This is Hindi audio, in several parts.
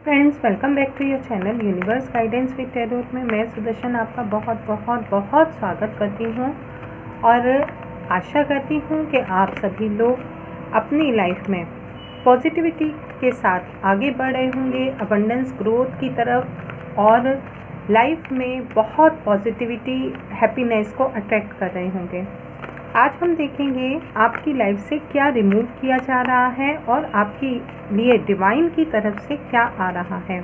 Friends, welcome back to your channel universe guidance with tarot में मैं सुदर्शन आपका बहुत बहुत बहुत स्वागत करती हूँ और आशा करती हूँ कि आप सभी लोग अपनी लाइफ में पॉजिटिविटी के साथ आगे बढ़ रहे होंगे, अबंडेंस ग्रोथ की तरफ, और लाइफ में बहुत पॉजिटिविटी हैप्पीनेस को अट्रैक्ट कर रहे होंगे। आज हम देखेंगे आपकी लाइफ से क्या रिमूव किया जा रहा है और आपके लिए डिवाइन की तरफ से क्या आ रहा है।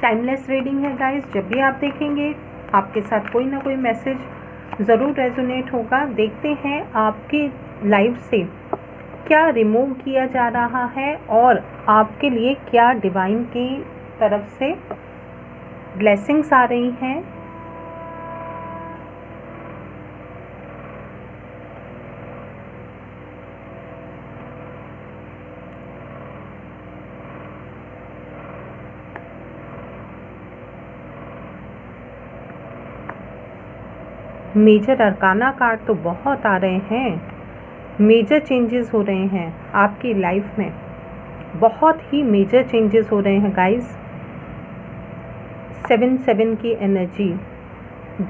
टाइमलेस रीडिंग है गाइस, जब भी आप देखेंगे आपके साथ कोई ना कोई मैसेज ज़रूर रेजोनेट होगा। देखते हैं आपकी लाइफ से क्या रिमूव किया जा रहा है और आपके लिए क्या डिवाइन की तरफ से ब्लेसिंग्स आ रही हैं। मेजर अरकाना कार्ड तो बहुत आ रहे हैं। मेजर चेंजेस हो रहे हैं आपकी लाइफ में, बहुत ही मेजर चेंजेस हो रहे हैं गाइस। 7-7 की एनर्जी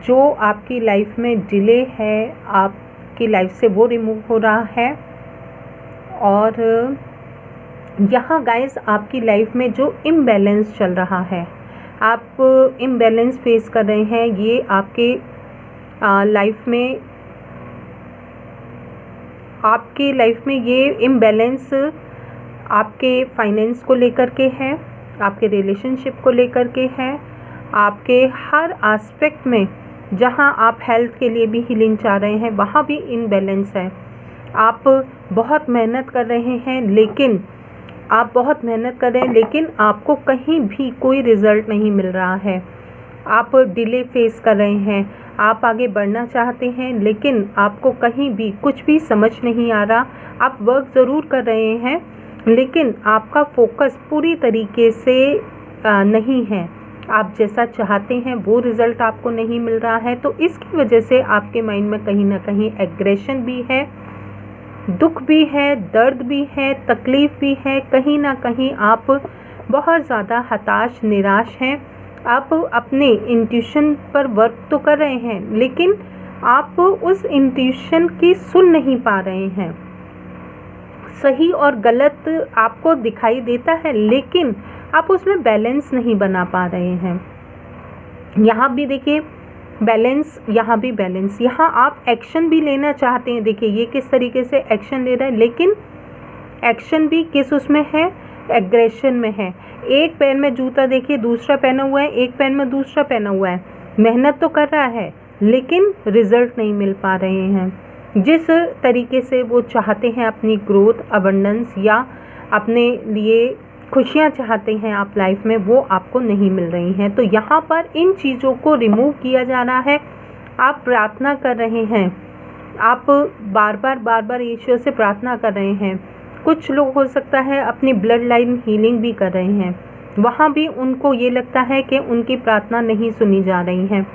जो आपकी लाइफ में डिले है, आपकी लाइफ से वो रिमूव हो रहा है। और यहाँ गाइस आपकी लाइफ में जो इम्बैलेंस चल रहा है, आप इम्बैलेंस फेस कर रहे हैं, ये आपके लाइफ में ये इम्बैलेंस आपके फाइनेंस को लेकर के है, आपके रिलेशनशिप को लेकर के है, आपके हर एस्पेक्ट में। जहां आप हेल्थ के लिए भी हीलिंग चाह रहे हैं वहां भी इम्बैलेंस है। आप बहुत मेहनत कर रहे हैं लेकिन आपको कहीं भी कोई रिजल्ट नहीं मिल रहा है। आप डिले फेस कर रहे हैं, आप आगे बढ़ना चाहते हैं लेकिन आपको कहीं भी कुछ भी समझ नहीं आ रहा। आप वर्क ज़रूर कर रहे हैं लेकिन आपका फोकस पूरी तरीके से नहीं है। आप जैसा चाहते हैं वो रिज़ल्ट आपको नहीं मिल रहा है। तो इसकी वजह से आपके माइंड में कहीं ना कहीं एग्रेशन भी है, दुख भी है, दर्द भी है, तकलीफ़ भी है। कहीं ना कहीं आप बहुत ज़्यादा हताश, निराश हैं। आप अपने इंट्यूशन पर वर्क तो कर रहे हैं लेकिन आप उस इंट्यूशन की सुन नहीं पा रहे हैं। सही और गलत आपको दिखाई देता है लेकिन आप उसमें बैलेंस नहीं बना पा रहे हैं। यहाँ भी देखिए बैलेंस, यहाँ भी बैलेंस। यहाँ आप एक्शन भी लेना चाहते हैं। देखिए ये किस तरीके से एक्शन ले रहा है, लेकिन एक्शन भी किस उसमें है, एग्रेशन में है। एक पैर में जूता देखिए दूसरा पहना हुआ है, एक पैर में दूसरा पहना हुआ है। मेहनत तो कर रहा है लेकिन रिजल्ट नहीं मिल पा रहे हैं। जिस तरीके से वो चाहते हैं अपनी ग्रोथ, अबंडेंस या अपने लिए खुशियाँ चाहते हैं आप लाइफ में, वो आपको नहीं मिल रही हैं। तो यहाँ पर इन चीज़ों को रिमूव किया जा रहा है। आप प्रार्थना कर रहे हैं, आप बार बार ईश्वर से प्रार्थना कर रहे हैं। कुछ लोग हो सकता है अपनी ब्लड लाइन हीलिंग भी कर रहे हैं, वहाँ भी उनको ये लगता है कि उनकी प्रार्थना नहीं सुनी जा रही है।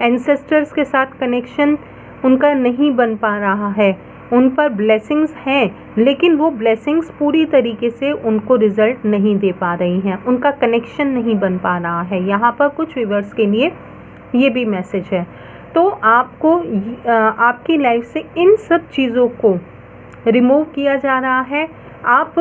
एंसेस्टर्स के साथ कनेक्शन उनका नहीं बन पा रहा है। उन पर ब्लेसिंग्स हैं लेकिन वो ब्लेसिंग्स पूरी तरीके से उनको रिजल्ट नहीं दे पा रही हैं, उनका कनेक्शन नहीं बन पा रहा है। यहाँ पर कुछ व्यूअर्स के लिए ये भी मैसेज है। तो आपको आपकी लाइफ से इन सब चीज़ों को रिमूव किया जा रहा है। आप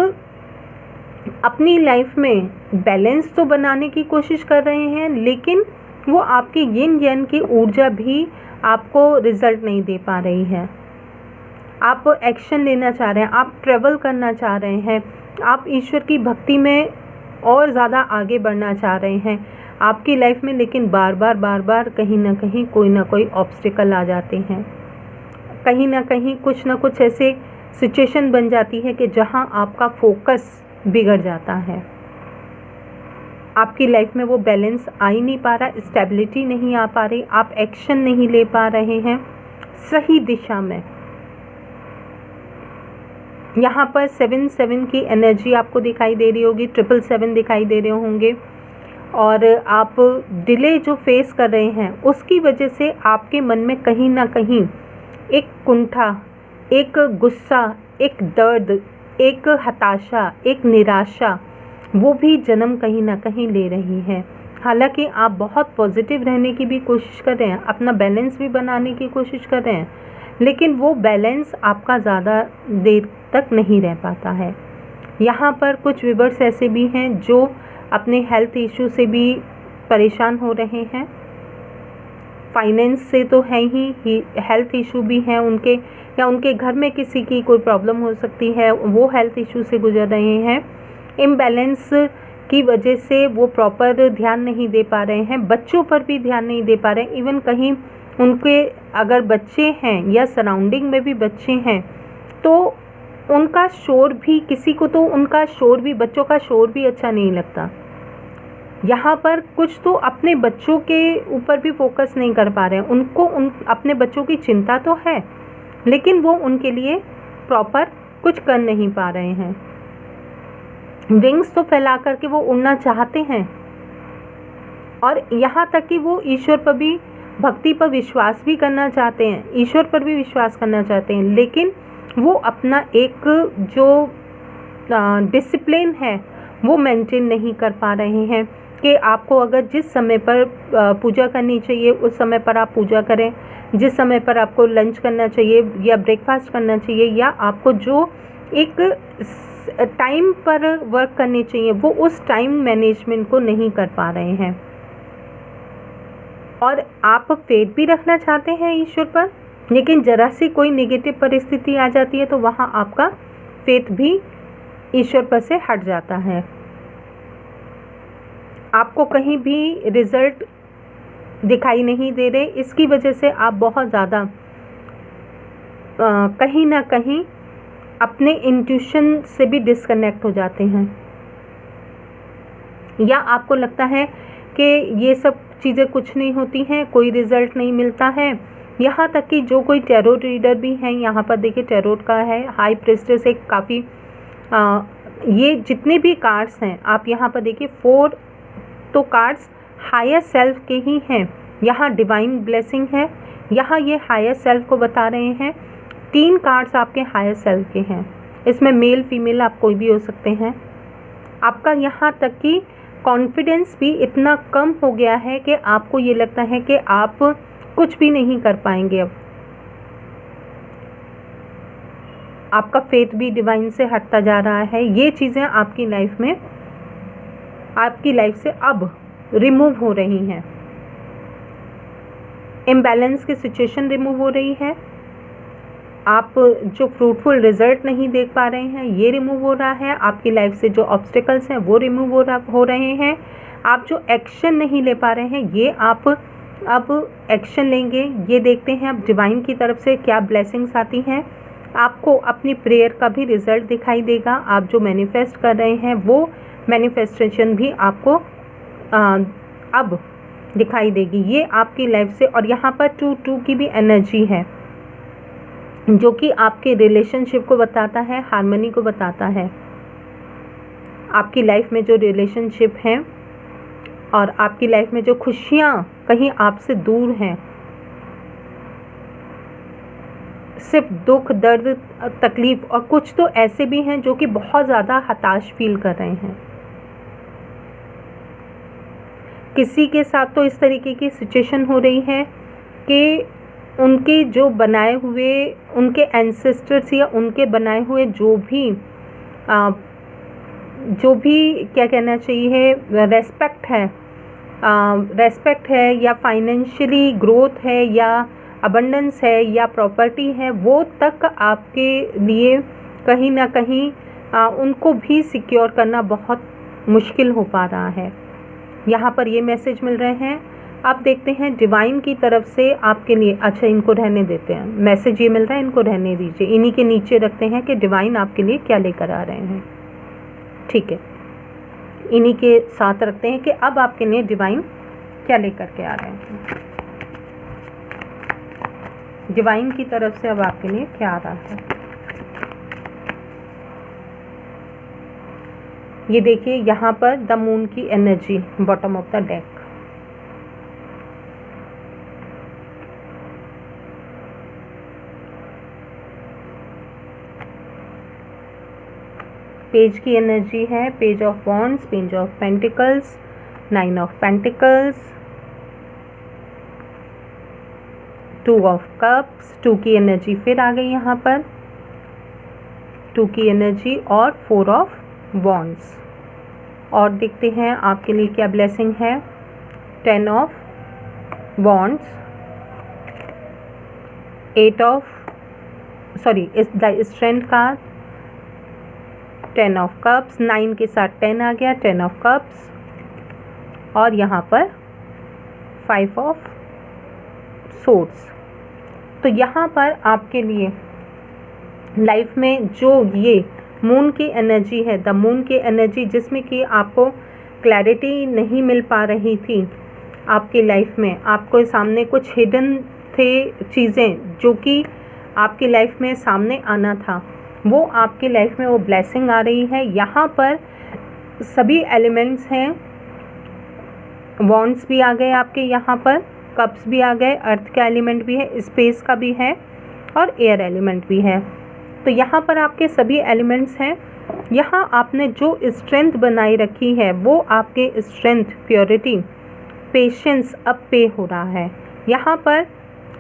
अपनी लाइफ में बैलेंस तो बनाने की कोशिश कर रहे हैं लेकिन वो आपकी यिन यन की ऊर्जा भी आपको रिजल्ट नहीं दे पा रही है। आप एक्शन लेना चाह रहे हैं, आप ट्रैवल करना चाह रहे हैं, आप ईश्वर की भक्ति में और ज़्यादा आगे बढ़ना चाह रहे हैं आपकी लाइफ में, लेकिन बार बार कहीं ना कहीं कोई ना कोई ऑब्स्टिकल आ जाते हैं। कहीं ना कहीं कुछ ना कुछ ऐसे सिचुएशन बन जाती है कि जहां आपका फोकस बिगड़ जाता है। आपकी लाइफ में वो बैलेंस आ ही नहीं पा रहा, स्टेबिलिटी नहीं आ पा रही, आप एक्शन नहीं ले पा रहे हैं सही दिशा में। यहाँ पर 7-7 की एनर्जी आपको दिखाई दे रही होगी, 777 दिखाई दे रहे होंगे। और आप डिले जो फेस कर रहे हैं उसकी वजह से आपके मन में कहीं ना कहीं एक कुंठा, एक गुस्सा, एक दर्द, एक हताशा, एक निराशा वो भी जन्म कहीं ना कहीं ले रही है। हालांकि आप बहुत पॉजिटिव रहने की भी कोशिश कर रहे हैं, अपना बैलेंस भी बनाने की कोशिश कर रहे हैं, लेकिन वो बैलेंस आपका ज़्यादा देर तक नहीं रह पाता है। यहाँ पर कुछ व्यूअर्स ऐसे भी हैं जो अपने हेल्थ इशू से भी परेशान हो रहे हैं। फाइनेंस से तो है ही, हेल्थ इशू भी हैं उनके, या उनके घर में किसी की कोई प्रॉब्लम हो सकती है, वो हेल्थ इशू से गुजर रहे हैं। इम्बैलेंस की वजह से वो प्रॉपर ध्यान नहीं दे पा रहे हैं, बच्चों पर भी ध्यान नहीं दे पा रहे हैं। इवन कहीं उनके अगर बच्चे हैं या सराउंडिंग में भी बच्चे हैं तो उनका शोर भी, किसी को तो उनका शोर भी, बच्चों का शोर भी अच्छा नहीं लगता। यहाँ पर कुछ तो अपने बच्चों के ऊपर भी फोकस नहीं कर पा रहे हैं, उनको अपने बच्चों की चिंता तो है, लेकिन वो उनके लिए प्रॉपर कुछ कर नहीं पा रहे हैं। विंग्स तो फैला करके वो उड़ना चाहते हैं, और यहाँ तक कि वो ईश्वर पर भी, भक्ति पर विश्वास भी करना चाहते हैं, ईश्वर पर भी विश्वास करना चाहते हैं, लेकिन वो अपना एक जो डिसिप्लिन है वो मेंटेन नहीं कर पा रहे हैं कि आपको अगर जिस समय पर पूजा करनी चाहिए उस समय पर आप पूजा करें, जिस समय पर आपको लंच करना चाहिए या ब्रेकफास्ट करना चाहिए, या आपको जो एक टाइम पर वर्क करने चाहिए वो उस टाइम मैनेजमेंट को नहीं कर पा रहे हैं। और आप फेथ भी रखना चाहते हैं ईश्वर पर, लेकिन जरा सी कोई नेगेटिव परिस्थिति आ जाती है तो वहाँ आपका फेथ भी ईश्वर पर से हट जाता है। आपको कहीं भी रिजल्ट दिखाई नहीं दे रहे, इसकी वजह से आप बहुत ज़्यादा कहीं ना कहीं अपने इंट्यूशन से भी डिस्कनेक्ट हो जाते हैं, या आपको लगता है कि ये सब चीज़ें कुछ नहीं होती हैं, कोई रिज़ल्ट नहीं मिलता है। यहाँ तक कि जो कोई टैरोट रीडर भी हैं, यहाँ पर देखिए टैरोट का है हाई प्रीस्टेस, एक काफ़ी ये जितने भी कार्ड्स हैं आप यहाँ पर देखिए 4 तो कार्ड्स हायर सेल्फ के ही हैं। यहाँ डिवाइन ब्लेसिंग है, यहाँ ये हायर सेल्फ को बता रहे हैं। 3 कार्ड्स आपके हायर सेल्फ के हैं, इसमें मेल फीमेल आप कोई भी हो सकते हैं। आपका यहाँ तक कि कॉन्फिडेंस भी इतना कम हो गया है कि आपको ये लगता है कि आप कुछ भी नहीं कर पाएंगे। अब आपका फेथ भी डिवाइन से हटता जा रहा है। ये चीज़ें आपकी लाइफ में, आपकी लाइफ से अब रिमूव हो रही हैं। इम्बैलेंस की सिचुएशन रिमूव हो रही है। आप जो फ्रूटफुल रिजल्ट नहीं देख पा रहे हैं ये रिमूव हो रहा है। आपकी लाइफ से जो ऑब्स्टिकल्स हैं वो रिमूव हो रहे हैं। आप जो एक्शन नहीं ले पा रहे हैं ये आप अब एक्शन लेंगे। ये देखते हैं अब डिवाइन की तरफ से क्या ब्लेसिंग्स आती हैं। आपको अपनी प्रेयर का भी रिजल्ट दिखाई देगा। आप जो मैनिफेस्ट कर रहे हैं वो मैनिफेस्टेशन भी आपको अब दिखाई देगी। ये आपकी लाइफ से, और यहाँ पर 2 की भी एनर्जी है जो कि आपके रिलेशनशिप को बताता है, हार्मनी को बताता है। आपकी लाइफ में जो रिलेशनशिप हैं और आपकी लाइफ में जो खुशियाँ कहीं आपसे दूर हैं, सिर्फ दुख, दर्द, तकलीफ, और कुछ तो ऐसे भी हैं जो कि बहुत ज़्यादा हताश फील कर रहे हैं। किसी के साथ तो इस तरीके की सिचुएशन हो रही है कि उनके जो बनाए हुए, उनके एंसेस्टर्स या उनके बनाए हुए जो भी क्या कहना चाहिए, रेस्पेक्ट है या फाइनेंशियली ग्रोथ है या अबंडेंस है या प्रॉपर्टी है, वो तक आपके लिए कहीं ना कहीं उनको भी सिक्योर करना बहुत मुश्किल हो पा रहा है। यहाँ पर ये मैसेज मिल रहे हैं। अब देखते हैं डिवाइन की तरफ से आपके लिए। अच्छा, इनको रहने देते हैं। मैसेज ये मिल रहा है, इनको रहने दीजिए, इन्हीं के नीचे रखते हैं कि डिवाइन आपके लिए क्या लेकर आ रहे हैं। ठीक है, इन्हीं के साथ रखते हैं कि अब आपके लिए डिवाइन क्या लेकर के आ रहे हैं। डिवाइन की तरफ से अब आपके लिए क्या आ रहा है, ये देखिए। यहाँ पर द मून की energy, bottom of the deck. Page की एनर्जी है page of wands, page of pentacles, 9 of pentacles, 2 of cups, 2 की एनर्जी फिर आ गई यहाँ पर, 2 की एनर्जी और 4 ऑफ वॉन्ड्स। और देखते हैं आपके लिए क्या ब्लेसिंग है। 10 ऑफ वॉन्ड्स, 8 ऑफ इस the strength card, 10 of cups, 9 के साथ 10 आ गया, 10 ऑफ कप्स, और यहाँ पर 5 ऑफ सोर्ड्स। तो यहाँ पर आपके लिए लाइफ में जो ये मून की एनर्जी है, द मून की एनर्जी, जिसमें कि आपको क्लैरिटी नहीं मिल पा रही थी आपकी लाइफ में, आपको सामने कुछ हिडन थे चीज़ें जो कि आपकी लाइफ में सामने आना था, वो आपकी लाइफ में वो ब्लेसिंग आ रही है। यहाँ पर सभी एलिमेंट्स हैं, वॉन्ड्स भी आ गए आपके, यहाँ पर कप्स भी आ गए, अर्थ का एलिमेंट भी है, स्पेस का भी है और एयर एलिमेंट भी है। तो यहाँ पर आपके सभी एलिमेंट्स हैं। यहाँ आपने जो स्ट्रेंथ बनाई रखी है वो आपके स्ट्रेंथ, प्योरिटी, पेशेंस अब पे हो रहा है। यहाँ पर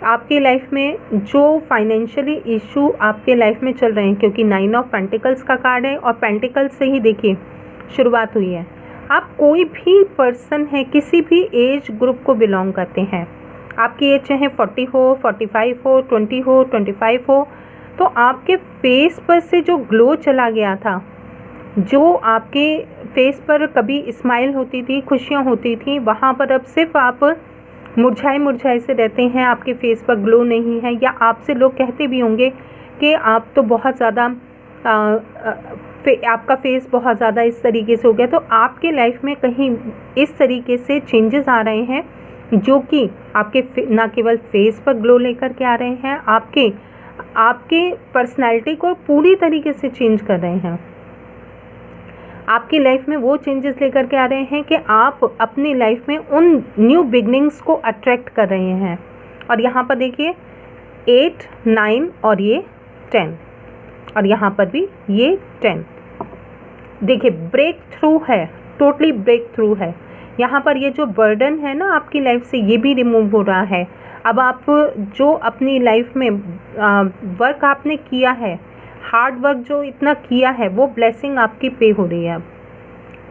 आपकी लाइफ में जो फाइनेंशियली इशू आपके लाइफ में चल रहे हैं, क्योंकि 9 ऑफ पेंटिकल्स का कार्ड है और पेंटिकल्स से ही देखिए शुरुआत हुई है। आप कोई भी पर्सन है, किसी भी एज ग्रुप को बिलोंग करते हैं, आपकी एज चाहे 40 हो, 45 हो, 20 हो, 25 हो, तो आपके फेस पर से जो ग्लो चला गया था, जो आपके फेस पर कभी स्माइल होती थी, खुशियाँ होती थी, वहाँ पर अब सिर्फ आप मुरझाए मुरझाए से रहते हैं, आपके फेस पर ग्लो नहीं है। या आपसे लोग कहते भी होंगे कि आप तो बहुत ज़्यादा आपका फेस बहुत ज़्यादा इस तरीके से हो गया। तो आपके लाइफ में कहीं इस तरीके से चेंजेस आ रहे हैं जो कि आपके ना केवल फेस पर ग्लो लेकर के आ रहे हैं, आपके पर्सनैलिटी को पूरी तरीके से चेंज कर रहे हैं। आपकी लाइफ में वो चेंजेस लेकर के आ रहे हैं कि आप अपनी लाइफ में उन न्यू बिगनिंग्स को अट्रैक्ट कर रहे हैं। और यहाँ पर देखिए 8, 9 और ये 10, और यहाँ पर भी ये 10। देखिए ब्रेक थ्रू है, टोटली ब्रेक थ्रू है। यहाँ पर ये जो बर्डन है ना आपकी लाइफ से, ये भी रिमूव हो रहा है। अब आप जो अपनी लाइफ में वर्क आपने किया है, हार्ड वर्क जो इतना किया है, वो ब्लेसिंग आपकी पे हो रही है।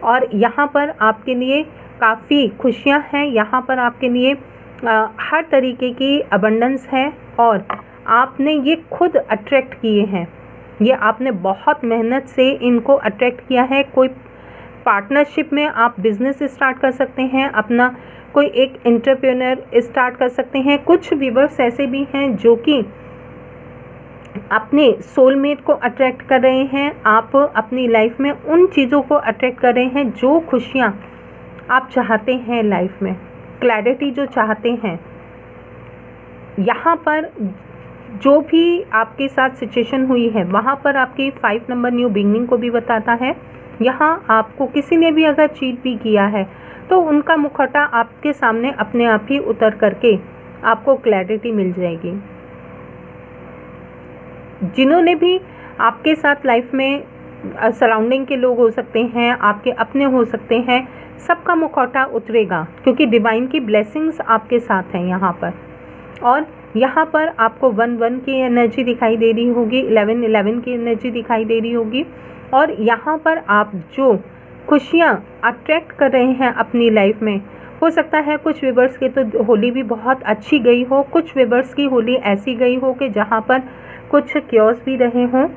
और यहाँ पर आपके लिए काफ़ी खुशियाँ हैं, यहाँ पर आपके लिए हर तरीके की अबंडेंस है और आपने ये खुद अट्रैक्ट किए हैं। ये आपने बहुत मेहनत से इनको अट्रैक्ट किया है। कोई पार्टनरशिप में आप बिजनेस स्टार्ट कर सकते हैं, अपना कोई एक एंटरप्रेन्योर स्टार्ट कर सकते हैं। कुछ व्यूअर्स ऐसे भी हैं जो कि अपने सोलमेट को अट्रैक्ट कर रहे हैं। आप अपनी लाइफ में उन चीज़ों को अट्रैक्ट कर रहे हैं जो खुशियाँ आप चाहते हैं लाइफ में, क्लैरिटी जो चाहते हैं। यहाँ पर जो भी आपके साथ सिचुएशन हुई है, वहाँ पर आपकी 5 नंबर न्यू बिगनिंग को भी बताता है। यहाँ आपको किसी ने भी अगर चीट भी किया है तो उनका मुखौटा आपके सामने अपने आप ही उतर करके आपको क्लैरिटी मिल जाएगी। जिन्होंने भी आपके साथ लाइफ में सराउंडिंग के लोग हो सकते हैं, आपके अपने हो सकते हैं, सबका मुखौटा उतरेगा क्योंकि डिवाइन की ब्लेसिंग्स आपके साथ हैं यहाँ पर। और यहाँ पर आपको 1-1 की एनर्जी दिखाई दे रही होगी, 11-11 की एनर्जी दिखाई दे रही होगी। और यहाँ पर आप जो खुशियाँ अट्रैक्ट कर रहे हैं अपनी लाइफ में, हो सकता है कुछ व्यूअर्स की तो होली भी बहुत अच्छी गई हो, कुछ व्यूअर्स की होली ऐसी गई हो कि जहाँ पर कुछ क्योस भी रहे हों,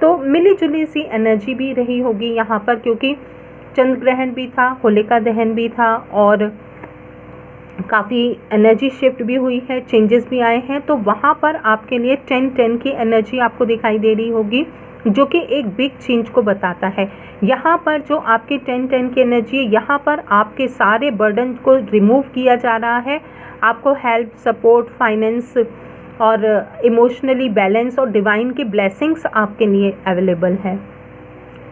तो मिली जुली सी एनर्जी भी रही होगी यहाँ पर, क्योंकि चंद्र ग्रहण भी था, होलिका दहन भी था और काफ़ी एनर्जी शिफ्ट भी हुई है, चेंजेस भी आए हैं। तो वहाँ पर आपके लिए 10-10 की एनर्जी आपको दिखाई दे रही होगी जो कि एक बिग चेंज को बताता है। यहाँ पर जो आपकी 10-10 की एनर्जी है, यहाँ पर आपके सारे बर्डन को रिमूव किया जा रहा है। आपको हेल्प, सपोर्ट, फाइनेंस और इमोशनली बैलेंस और डिवाइन की ब्लेसिंग्स आपके लिए अवेलेबल है।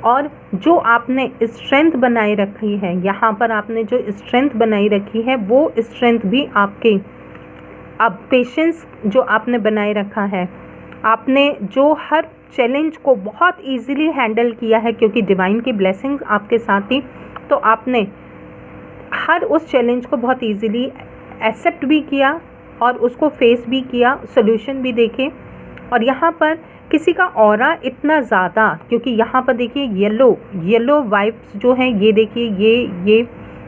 और जो आपने स्ट्रेंथ बनाए रखी है, यहाँ पर आपने जो स्ट्रेंथ बनाई रखी है, वो स्ट्रेंथ भी आपके अब पेशेंस जो आपने बनाए रखा है, आपने जो हर चैलेंज को बहुत इजीली हैंडल किया है, क्योंकि डिवाइन की ब्लेसिंग्स आपके साथ थी, तो आपने हर उस चैलेंज को बहुत इजीली एक्सेप्ट भी किया और उसको फेस भी किया, सोल्यूशन भी देखे। और यहाँ पर किसी का ऑरा इतना ज़्यादा, क्योंकि यहाँ पर देखिए येलो वाइब्स जो हैं, ये देखिए ये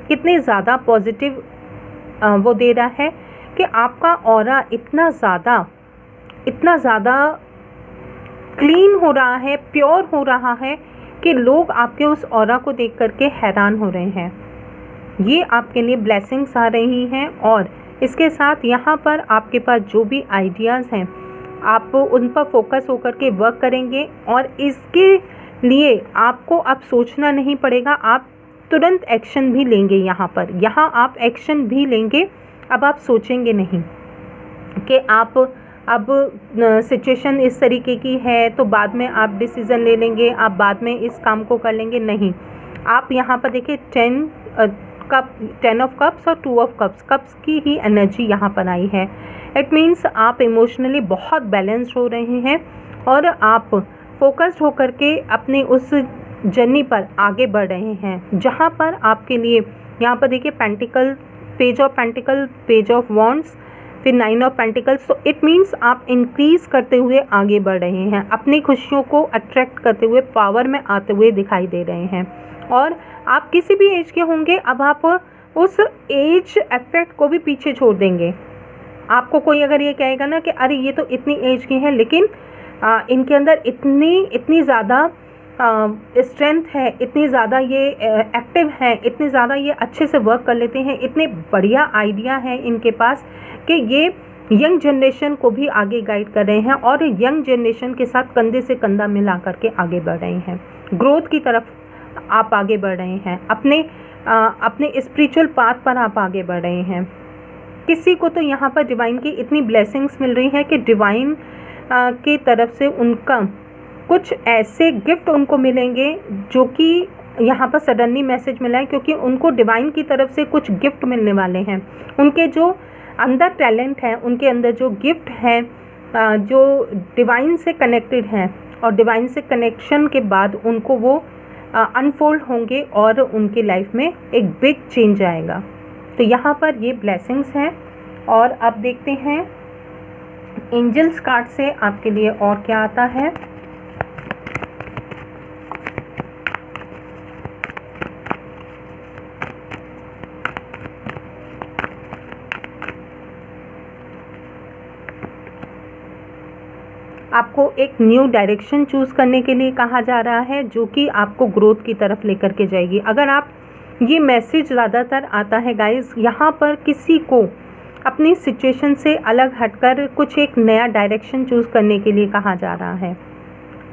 कितने ज़्यादा पॉजिटिव वो दे रहा है कि आपका ऑरा इतना ज़्यादा क्लीन हो रहा है, प्योर हो रहा है कि लोग आपके उस ऑरा को देख करके हैरान हो रहे हैं। ये आपके लिए ब्लेसिंग्स आ रही हैं। और इसके साथ यहाँ पर आपके पास जो भी आइडियाज़ हैं, आप उन पर फोकस होकर के वर्क करेंगे और इसके लिए आपको अब सोचना नहीं पड़ेगा, आप तुरंत एक्शन भी लेंगे। यहाँ आप एक्शन भी लेंगे। अब आप सोचेंगे नहीं कि आप अब सिचुएशन इस तरीके की है तो बाद में आप डिसीज़न ले लेंगे, आप बाद में इस काम को कर लेंगे। नहीं, आप यहाँ पर देखिए 10 ऑफ कप्स और 2 ऑफ कप्स की ही एनर्जी यहाँ पर आई है। इट मीन्स आप इमोशनली बहुत बैलेंस्ड हो रहे हैं और आप फोकस्ड होकर के अपने उस जर्नी पर आगे बढ़ रहे हैं, जहाँ पर आपके लिए यहाँ पर देखिए page of pentacle, page of wands, फिर 9 ऑफ पेंटिकल्स। तो इट मीन्स आप इंक्रीज करते हुए आगे बढ़ रहे हैं, अपनी खुशियों को अट्रैक्ट करते हुए पावर में आते हुए दिखाई दे रहे हैं। और आप किसी भी एज के होंगे, अब आप उस एज इफेक्ट को भी पीछे छोड़ देंगे। आपको कोई अगर ये कहेगा ना कि अरे ये तो इतनी एज की है, लेकिन इनके अंदर इतनी ज़्यादा स्ट्रेंथ है, इतनी ज़्यादा ये एक्टिव हैं, इतने ज़्यादा ये अच्छे से वर्क कर लेते हैं, इतने बढ़िया आइडिया हैं इनके पास कि ये यंग जनरेशन को भी आगे गाइड कर रहे हैं और यंग जनरेशन के साथ कंधे से कंधा मिला करके आगे बढ़ रहे हैं। ग्रोथ की तरफ आप आगे बढ़ रहे हैं, अपने स्पिरिचुअल पाथ पर आप आगे बढ़ रहे हैं। किसी को तो यहाँ पर डिवाइन की इतनी ब्लेसिंग्स मिल रही हैं कि डिवाइन की तरफ से उनका कुछ ऐसे गिफ्ट उनको मिलेंगे जो कि यहाँ पर सडनली मैसेज मिला है, क्योंकि उनको डिवाइन की तरफ से कुछ गिफ्ट मिलने वाले हैं। उनके जो अंदर टैलेंट है, उनके अंदर जो गिफ्ट है, जो डिवाइन से कनेक्टेड हैं, और डिवाइन से कनेक्शन के बाद उनको वो अनफोल्ड होंगे और उनकी लाइफ में एक बिग चेंज आएगा। तो यहाँ पर ये ब्लेसिंग्स हैं। और अब देखते हैं एंजल्स कार्ड से आपके लिए और क्या आता है। आपको एक न्यू डायरेक्शन चूज़ करने के लिए कहा जा रहा है, जो कि आपको ग्रोथ की तरफ लेकर के जाएगी। अगर आप ये मैसेज ज़्यादातर आता है गाइस, यहाँ पर किसी को अपनी सिचुएशन से अलग हटकर कुछ एक नया डायरेक्शन चूज़ करने के लिए कहा जा रहा है,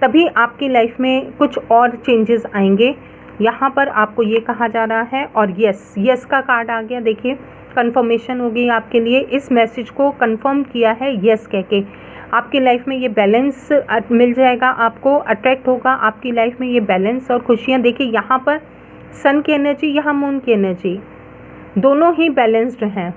तभी आपकी लाइफ में कुछ और चेंजेस आएंगे। यहाँ पर आपको ये कहा जा रहा है। और यस का कार्ड आ गया। देखिए कंफर्मेशन हो गई आपके लिए, इस मैसेज को कंफर्म किया है यस कह के। आपकी लाइफ में ये बैलेंस मिल जाएगा, आपको अट्रैक्ट होगा आपकी लाइफ में ये बैलेंस और खुशियाँ। देखिए यहाँ पर सन की एनर्जी, यहाँ मून की एनर्जी, दोनों ही बैलेंस्ड हैं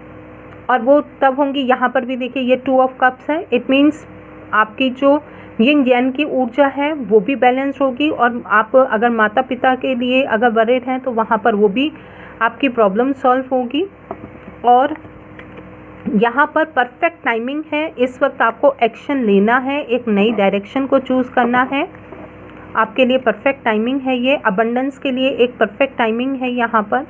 और वो तब होंगी। यहाँ पर भी देखिए ये 2 ऑफ कप्स है। इट मीन्स आपकी जो यिन यान की ऊर्जा है वो भी बैलेंस होगी। और आप अगर माता पिता के लिए अगर वरीड हैं तो वहाँ पर वो भी आपकी प्रॉब्लम सॉल्व होगी। और यहाँ पर परफेक्ट टाइमिंग है, इस वक्त आपको एक्शन लेना है, एक नई डायरेक्शन को चूज़ करना है। आपके लिए परफेक्ट टाइमिंग है ये, अबंडेंस के लिए एक परफेक्ट टाइमिंग है। यहाँ पर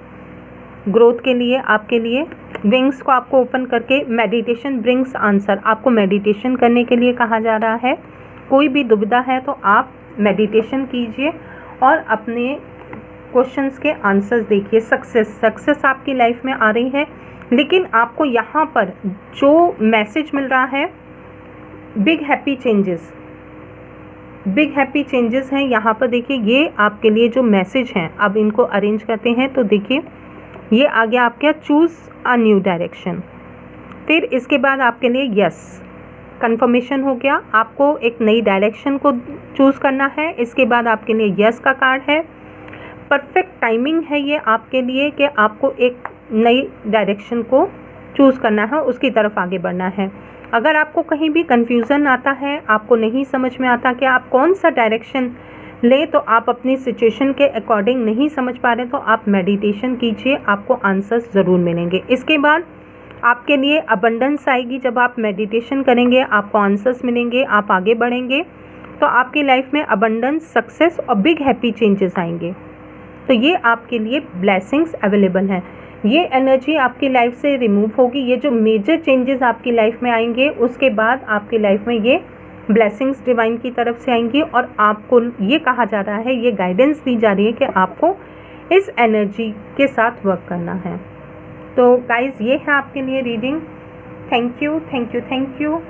ग्रोथ के लिए आपके लिए विंग्स को आपको ओपन करके मेडिटेशन ब्रिंग्स आंसर, आपको मेडिटेशन करने के लिए कहा जा रहा है। कोई भी दुविधा है तो आप मेडिटेशन कीजिए और अपने क्वेश्चंस के आंसर्स देखिए। सक्सेस आपकी लाइफ में आ रही है, लेकिन आपको यहाँ पर जो मैसेज मिल रहा है बिग हैप्पी चेंजेस हैं। यहाँ पर देखिए ये आपके लिए जो मैसेज हैं, अब इनको अरेंज करते हैं तो देखिए ये आ गया आपका चूज़ अ न्यू डायरेक्शन। फिर इसके बाद आपके लिए यस कंफर्मेशन हो गया, आपको एक नई डायरेक्शन को चूज़ करना है। इसके बाद आपके लिए यस का कार्ड है। परफेक्ट टाइमिंग है ये आपके लिए कि आपको एक नई डायरेक्शन को चूज़ करना है, उसकी तरफ आगे बढ़ना है। अगर आपको कहीं भी कन्फ्यूज़न आता है, आपको नहीं समझ में आता कि आप कौन सा डायरेक्शन लें, तो आप अपनी सिचुएशन के अकॉर्डिंग नहीं समझ पा रहे, तो आप मेडिटेशन कीजिए, आपको आंसर्स ज़रूर मिलेंगे। इसके बाद आपके लिए अबंडेंस आएगी। जब आप मेडिटेशन करेंगे आपको आंसर्स मिलेंगे, आप आगे बढ़ेंगे तो आपकी लाइफ में अबंडेंस, सक्सेस और बिग हैप्पी चेंजेस आएंगे। तो ये आपके लिए ब्लेसिंग्स अवेलेबल हैं। ये एनर्जी आपकी लाइफ से रिमूव होगी। ये जो मेजर चेंजेस आपकी लाइफ में आएंगे, उसके बाद आपकी लाइफ में ये ब्लेसिंग्स डिवाइन की तरफ से आएंगी और आपको ये कहा जा रहा है, ये गाइडेंस दी जा रही है कि आपको इस एनर्जी के साथ वर्क करना है। तो गाइज़, ये है आपके लिए reading. Thank you, thank you, thank you.